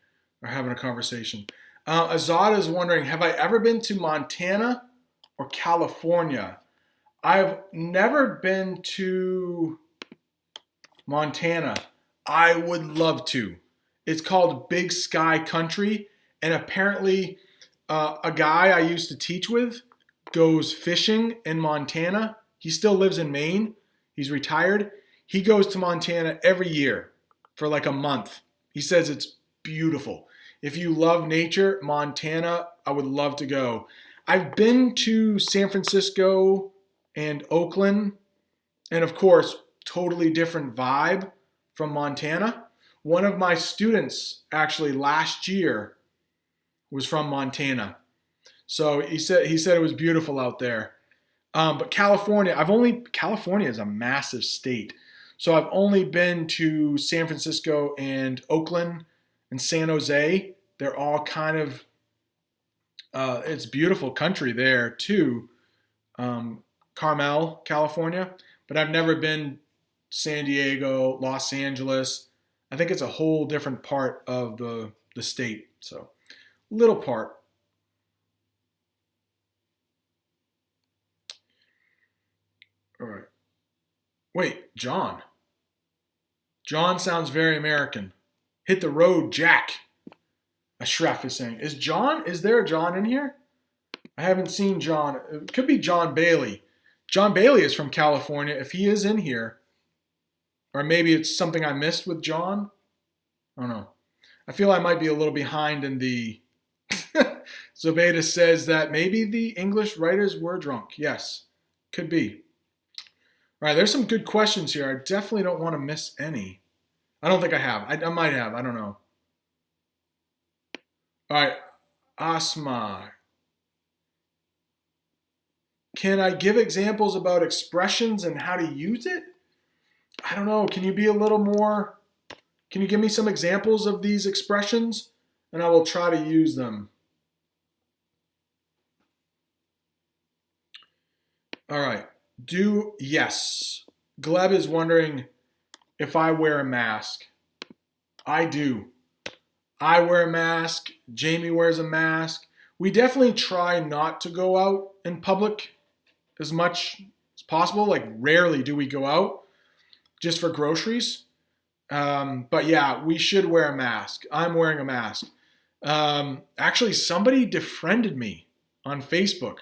are having a conversation. Azad is wondering, have I ever been to Montana or California? I've never been to Montana. I would love to. It's called Big Sky Country, and apparently a guy I used to teach with goes fishing in Montana. He still lives in Maine. He's retired. He goes to Montana every year for like a month. He says it's beautiful. If you love nature, Montana, I would love to go. I've been to San Francisco and Oakland, and of course, totally different vibe from Montana. One of my students actually last year was from Montana. So he said it was beautiful out there. But California is a massive state. So I've only been to San Francisco and Oakland and San Jose. They're all kind of, it's beautiful country there too. Carmel, California. But I've never been San Diego, Los Angeles. I think it's a whole different part of the state. So little part. All right. Wait, John. John sounds very American. Hit the road, Jack. Ashraf is saying. Is there a John in here? I haven't seen John. It could be John Bailey. John Bailey is from California. If he is in here, or maybe it's something I missed with John. I don't know. I feel I might be a little behind in the. Zobeda says that maybe the English writers were drunk. Yes, could be. All right, there's some good questions here. I definitely don't want to miss any. I don't think I have. I might have. I don't know. All right, Asma. Can I give examples about expressions and how to use it? I don't know. Can you be a little more? Can you give me some examples of these expressions? And I will try to use them. All right. Yes. Gleb is wondering if I wear a mask. I do. I wear a mask. Jamie wears a mask. We definitely try not to go out in public as much as possible. Like rarely do we go out just for groceries. But yeah, we should wear a mask. I'm wearing a mask. Actually, somebody defriended me on Facebook.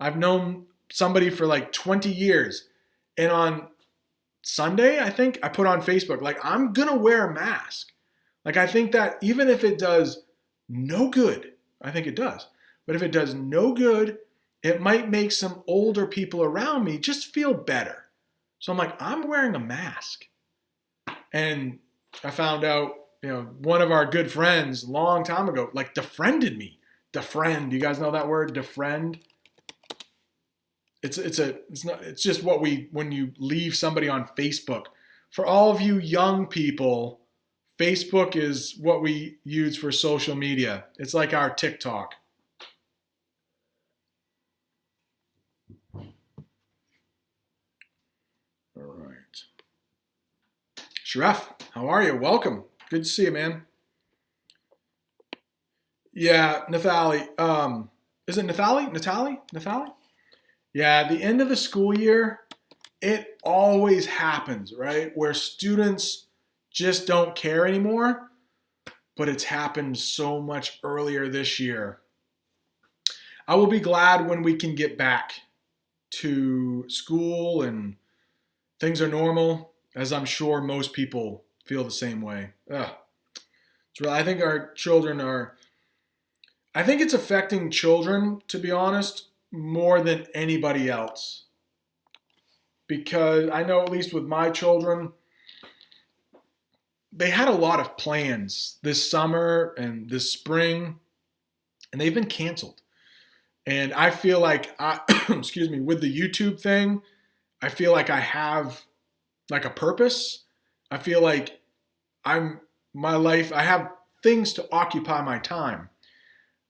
I've known somebody for like 20 years. And on Sunday, I think, I put on Facebook, like, I'm going to wear a mask. Like, I think that even if it does no good, I think it does. But if it does no good, it might make some older people around me just feel better. So I'm like, I'm wearing a mask. And I found out, one of our good friends a long time ago, like, defriended me. Defriend. You guys know that word? Defriend? It's just when you leave somebody on Facebook. For all of you young people, Facebook is what we use for social media. It's like our TikTok. All right. Shref, how are you? Welcome. Good to see you, man. Yeah, Nathali. Is it Nathali? Nathali? Yeah, the end of the school year, it always happens, right? Where students just don't care anymore, but it's happened so much earlier this year. I will be glad when we can get back to school and things are normal, as I'm sure most people feel the same way. I think our children I think it's affecting children, to be honest, more than anybody else. Because I know, at least with my children, they had a lot of plans this summer and this spring, and they've been canceled. And I feel like, excuse me, with the YouTube thing, I feel like I have like a purpose. I feel like I have things to occupy my time.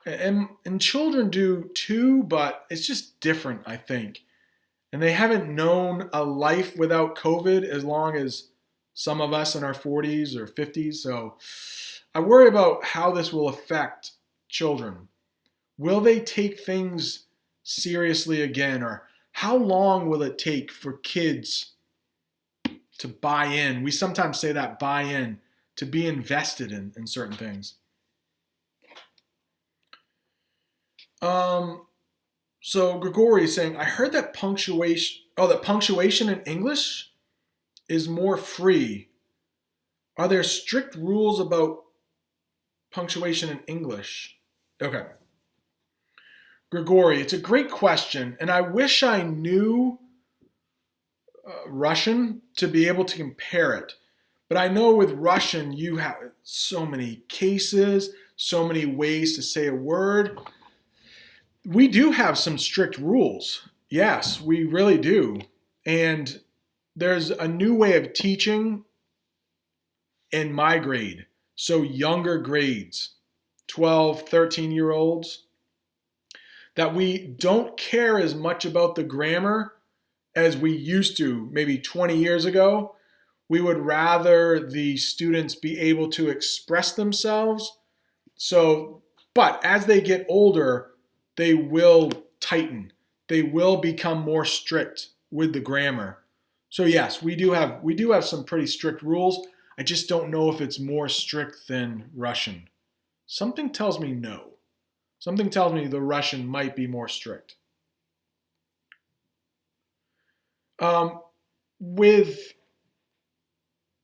And children do too, but it's just different, I think. And they haven't known a life without COVID as long as some of us in our 40s or 50s. So I worry about how this will affect children. Will they take things seriously again? Or how long will it take for kids to buy in? We sometimes say that, buy in, to be invested in certain things. So Grigori is saying, I heard that punctuation in English is more free. Are there strict rules about punctuation in English? Okay. Grigori, it's a great question, and I wish I knew Russian to be able to compare it. But I know with Russian, you have so many cases, so many ways to say a word. We do have some strict rules. Yes, we really do. And there's a new way of teaching in my grade. So younger grades, 12, 13-year-olds, that we don't care as much about the grammar as we used to maybe 20 years ago. We would rather the students be able to express themselves. But as they get older, they will tighten. They will become more strict with the grammar. So yes, we do have some pretty strict rules. I just don't know if it's more strict than Russian. Something tells me no. Something tells me the Russian might be more strict. With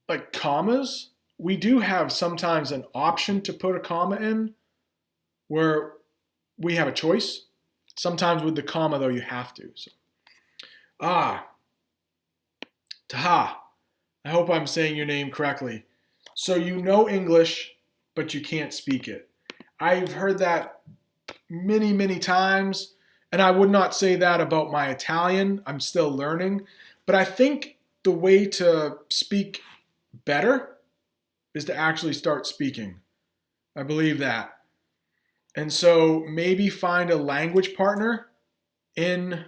like commas, we do have sometimes an option to put a comma in where we have a choice. Sometimes with the comma, though, you have to. So, Taha. I hope I'm saying your name correctly. So you know English, but you can't speak it. I've heard that many, many times, and I would not say that about my Italian. I'm still learning. But I think the way to speak better is to actually start speaking. I believe that. And so maybe find a language partner in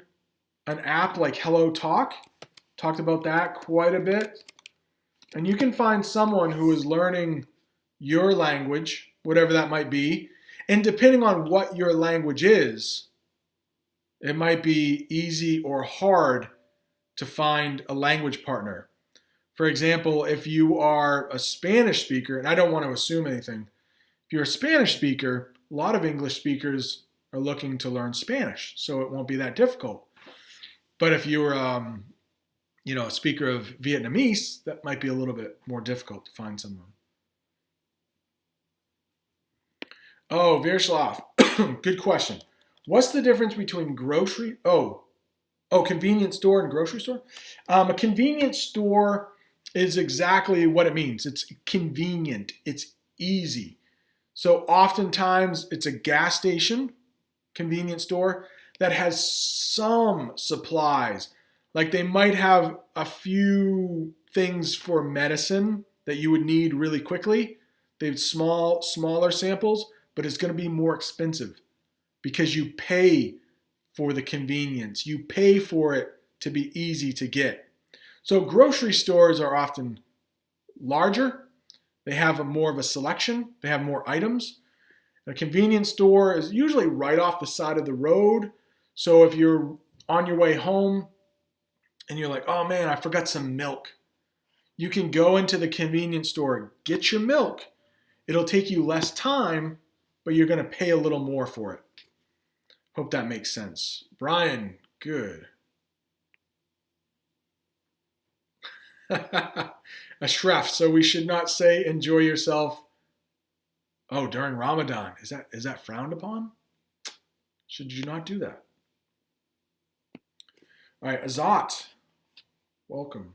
an app like Hello Talk. Talked about that quite a bit. And you can find someone who is learning your language, whatever that might be. And depending on what your language is, it might be easy or hard to find a language partner. For example, if you are a Spanish speaker, and I don't want to assume anything, if you're a Spanish speaker, a lot of English speakers are looking to learn Spanish, so it won't be that difficult. But if you're a speaker of Vietnamese, that might be a little bit more difficult to find someone. Oh, Vierslav, good question. What's the difference between convenience store and grocery store? A convenience store is exactly what it means. It's convenient. It's easy. So oftentimes it's a gas station, convenience store, that has some supplies. Like they might have a few things for medicine that you would need really quickly. They have smaller samples, but it's going to be more expensive because you pay for the convenience. You pay for it to be easy to get. So grocery stores are often larger. They have more of a selection. They have more items. A convenience store is usually right off the side of the road. So if you're on your way home and you're like, oh man, I forgot some milk, you can go into the convenience store, get your milk. It'll take you less time, but you're going to pay a little more for it. Hope that makes sense. Brian, good. Ashraf, so we should not say enjoy yourself. Oh, during Ramadan. Is that frowned upon? Should you not do that? All right, Azat, welcome.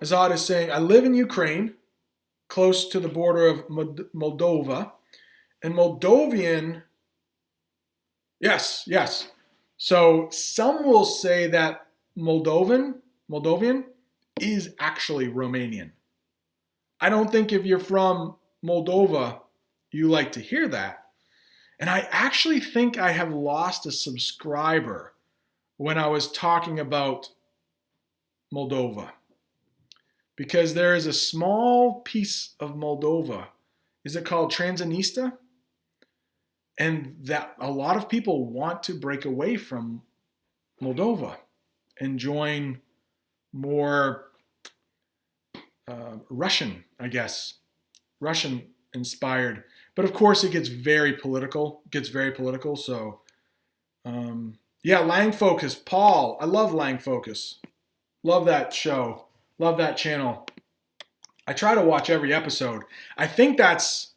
Azat is saying, I live in Ukraine, close to the border of Moldova, and Moldovan, yes. So some will say that Moldovan is actually Romanian. I don't think if you're from Moldova, you like to hear that. And I actually think I have lost a subscriber when I was talking about Moldova. Because there is a small piece of Moldova. Is it called Transnistria? And that a lot of people want to break away from Moldova and join more Russian, I guess, Russian inspired. But of course, it gets very political. So, Lang Focus, Paul. I love Lang Focus. Love that show. Love that channel. I try to watch every episode. Because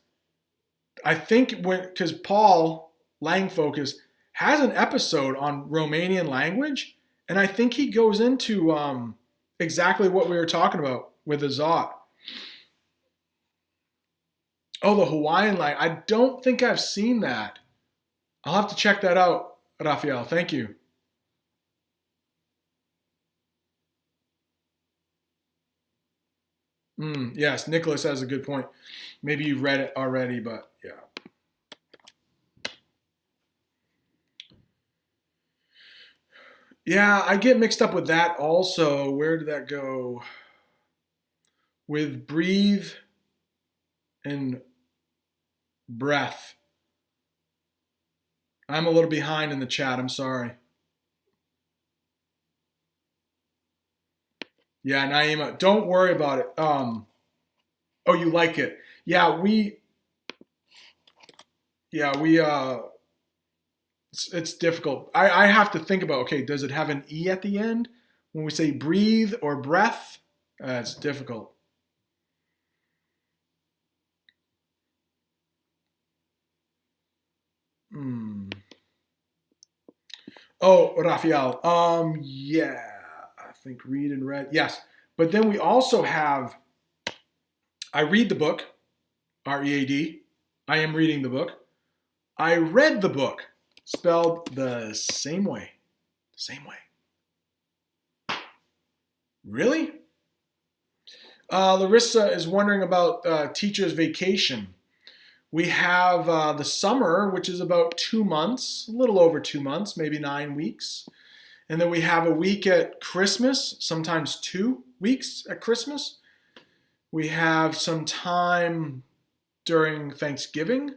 Paul Lang Focus has an episode on Romanian language, and I think he goes into exactly what we were talking about with Azat. Oh, the Hawaiian line. I don't think I've seen that. I'll have to check that out, Raphael. Thank you. Yes, Nicholas has a good point. Maybe you read it already, but yeah. Yeah, I get mixed up with that also. Where did that go? With breathe and breath. I'm a little behind in the chat. I'm sorry. Yeah, Naima, don't worry about it. Oh, you like it? Yeah, we. It's difficult. I have to think about. Okay, does it have an e at the end when we say breathe or breath? It's difficult. Hmm. Oh, Raphael. Yeah, I think read and read. Yes, but then we also have. I read the book. READ. I am reading the book. I read the book, spelled the same way. Same way. Really? Larissa is wondering about teacher's vacation. We have the summer, which is about 2 months, a little over 2 months, maybe 9 weeks. And then we have a week at Christmas, sometimes 2 weeks at Christmas. We have some time during Thanksgiving.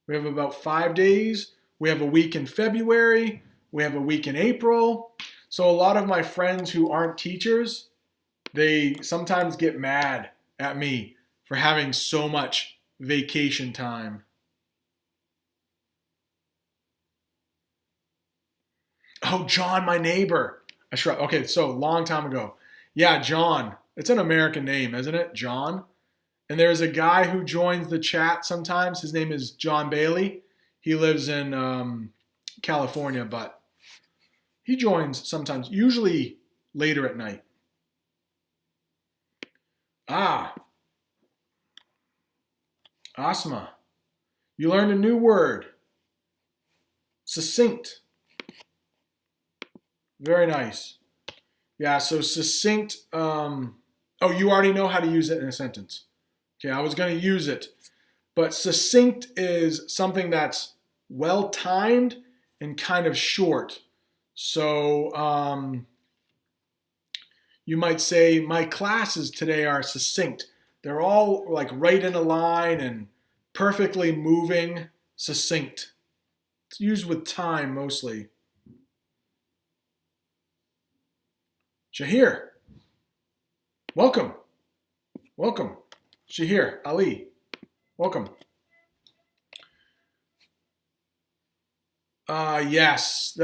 We have about 5 days. We have a week in February. We have a week in April. So a lot of my friends who aren't teachers, they sometimes get mad at me for having so much vacation time. Oh, John, my neighbor. Okay, so long time ago. Yeah, John. It's an American name, isn't it? John. And there's a guy who joins the chat sometimes. His name is John Bailey. He lives in California, but he joins sometimes, usually later at night. Ah, Asma. You learned a new word. Succinct. Very nice. Yeah, so succinct. Oh, you already know how to use it in a sentence. Okay, I was going to use it. But succinct is something that's well timed and kind of short. So you might say, my classes today are succinct. They're all like right in a line and perfectly moving, succinct. It's used with time mostly. Shahir, welcome. Welcome. Shahir, Ali, welcome. Yes,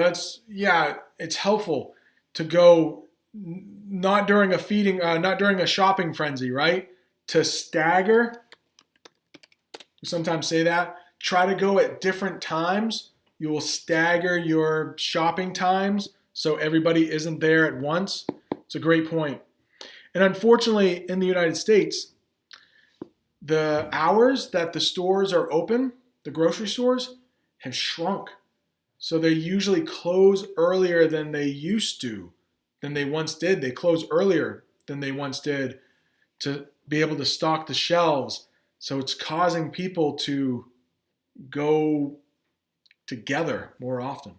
yeah, it's helpful to go not during a feeding, not during a shopping frenzy, right? To stagger, you sometimes say that. Try to go at different times. You will stagger your shopping times so everybody isn't there at once. It's a great point. And unfortunately, in the United States, the hours that the stores are open, the grocery stores, have shrunk. So they usually close earlier than they used to, than they once did. They close earlier than they once did to be able to stock the shelves. So it's causing people to go together more often.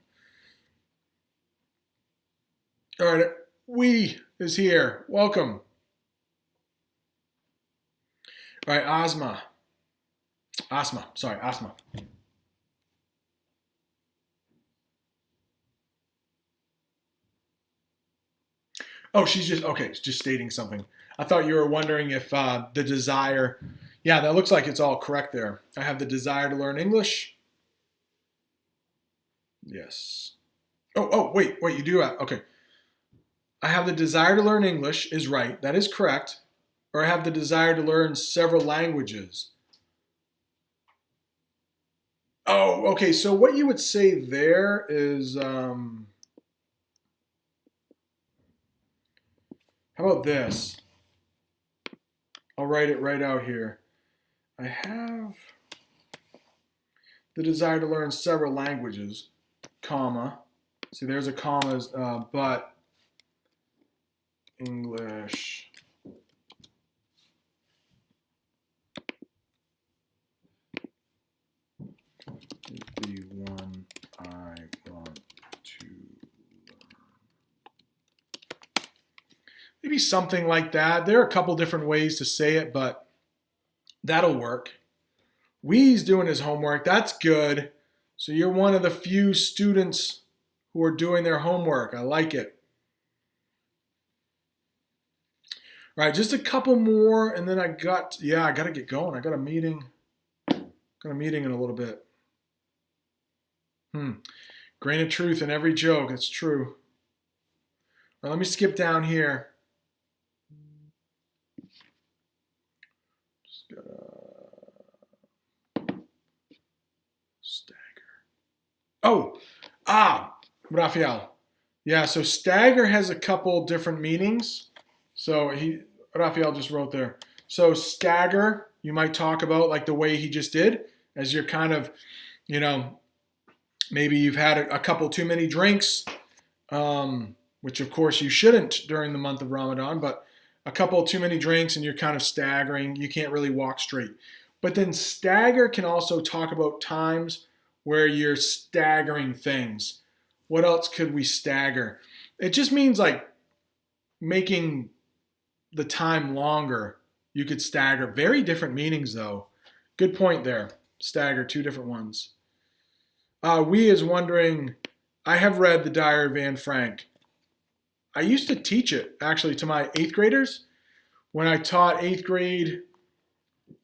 All right, we is here. Welcome. All right, Asma. Oh, she's just okay. Just stating something. I thought you were wondering if the desire. Yeah, that looks like it's all correct there. I have the desire to learn English. Yes. Wait. You do have okay. I have the desire to learn English is right. That is correct. Or I have the desire to learn several languages. Oh, okay. So what you would say there is, how about this? I'll write it right out here. I have the desire to learn several languages, comma. See, there's a comma, but English is the one I want to learn. Maybe something like that. There are a couple different ways to say it, but that'll work. Wee's doing his homework. That's good. So you're one of the few students who are doing their homework. I like it. All right, just a couple more, and then I got to get going. I got a meeting. Got a meeting in a little bit. Grain of truth in every joke. It's true. All right, let me skip down here. Just gotta stagger. Raphael. Yeah, so stagger has a couple different meanings. So Raphael just wrote there. So stagger, you might talk about like the way he just did, as you're kind of, maybe you've had a couple too many drinks, which of course you shouldn't during the month of Ramadan, but a couple too many drinks and you're kind of staggering. You can't really walk straight. But then stagger can also talk about times where you're staggering things. What else could we stagger? It just means like making the time longer. You could stagger. Very different meanings though. Good point there. Stagger, two different ones. We is wondering, I have read the Diary of Anne Frank. I used to teach it actually to my 8th graders. When I taught 8th grade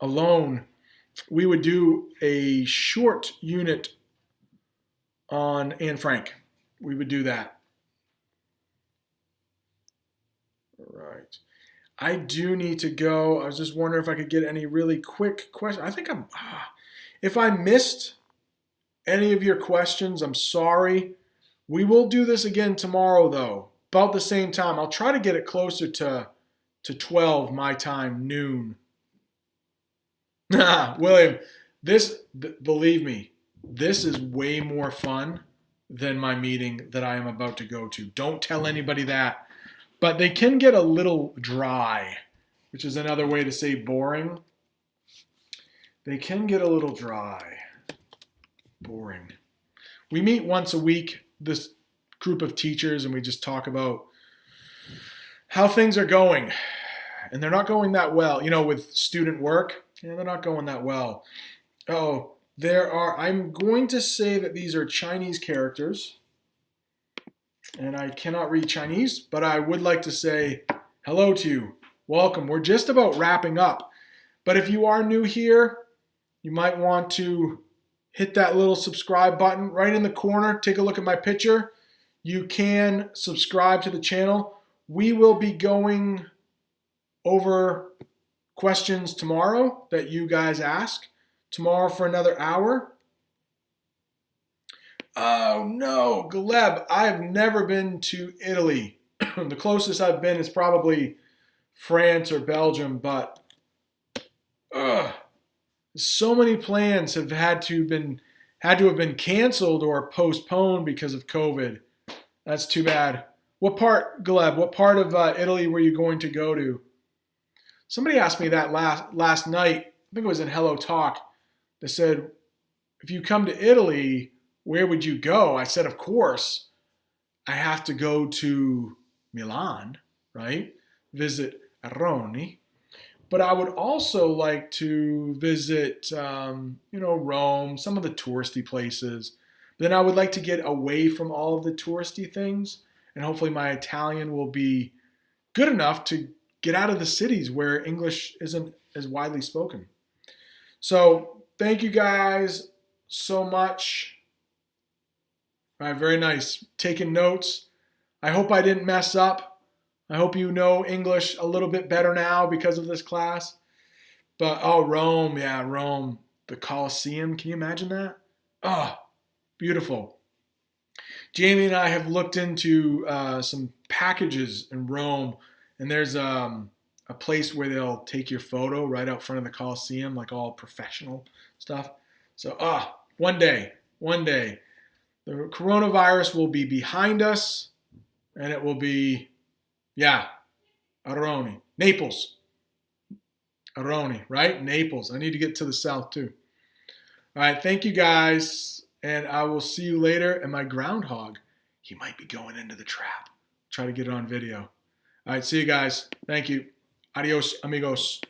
alone, we would do a short unit on Anne Frank. We would do that. All right. I do need to go. I was just wondering if I could get any really quick questions. I think if I missed any of your questions, I'm sorry. We will do this again tomorrow, though, about the same time. I'll try to get it closer to 12 my time, noon. William, believe me, this is way more fun than my meeting that I am about to go to. Don't tell anybody that. But they can get a little dry, which is another way to say boring. They can get a little dry. Boring. We meet once a week, this group of teachers, and we just talk about how things are going. And they're not going that well. With student work, they're not going that well. I'm going to say that these are Chinese characters. And I cannot read Chinese, but I would like to say hello to you. Welcome. We're just about wrapping up. But if you are new here, you might want to hit that little subscribe button right in the corner. Take a look at my picture. You can subscribe to the channel. We will be going over questions tomorrow that you guys ask. Tomorrow for another hour. Oh no, Gleb, I've never been to Italy. The closest I've been is probably France or Belgium, but so many plans have had to have been canceled or postponed because of COVID. That's too bad. What part, Gleb? What part of Italy were you going to go to? Somebody asked me that last night. I think it was in Hello Talk. They said, if you come to Italy, where would you go? I said, of course, I have to go to Milan, right? Visit Aroni. But I would also like to visit, Rome, some of the touristy places. Then I would like to get away from all of the touristy things. And hopefully my Italian will be good enough to get out of the cities where English isn't as widely spoken. So thank you guys so much. All right, very nice. Taking notes. I hope I didn't mess up. I hope you know English a little bit better now because of this class. But, Rome. Yeah, Rome. The Colosseum. Can you imagine that? Oh, beautiful. Jamie and I have looked into some packages in Rome. And there's a a place where they'll take your photo right out front of the Coliseum, like all professional stuff. So, one day, the coronavirus will be behind us, and it will be, Aroni, Naples. Aroni, right? Naples. I need to get to the south too. All right, thank you guys, and I will see you later. And my groundhog, he might be going into the trap. Try to get it on video. All right, see you guys. Thank you. Adios, amigos.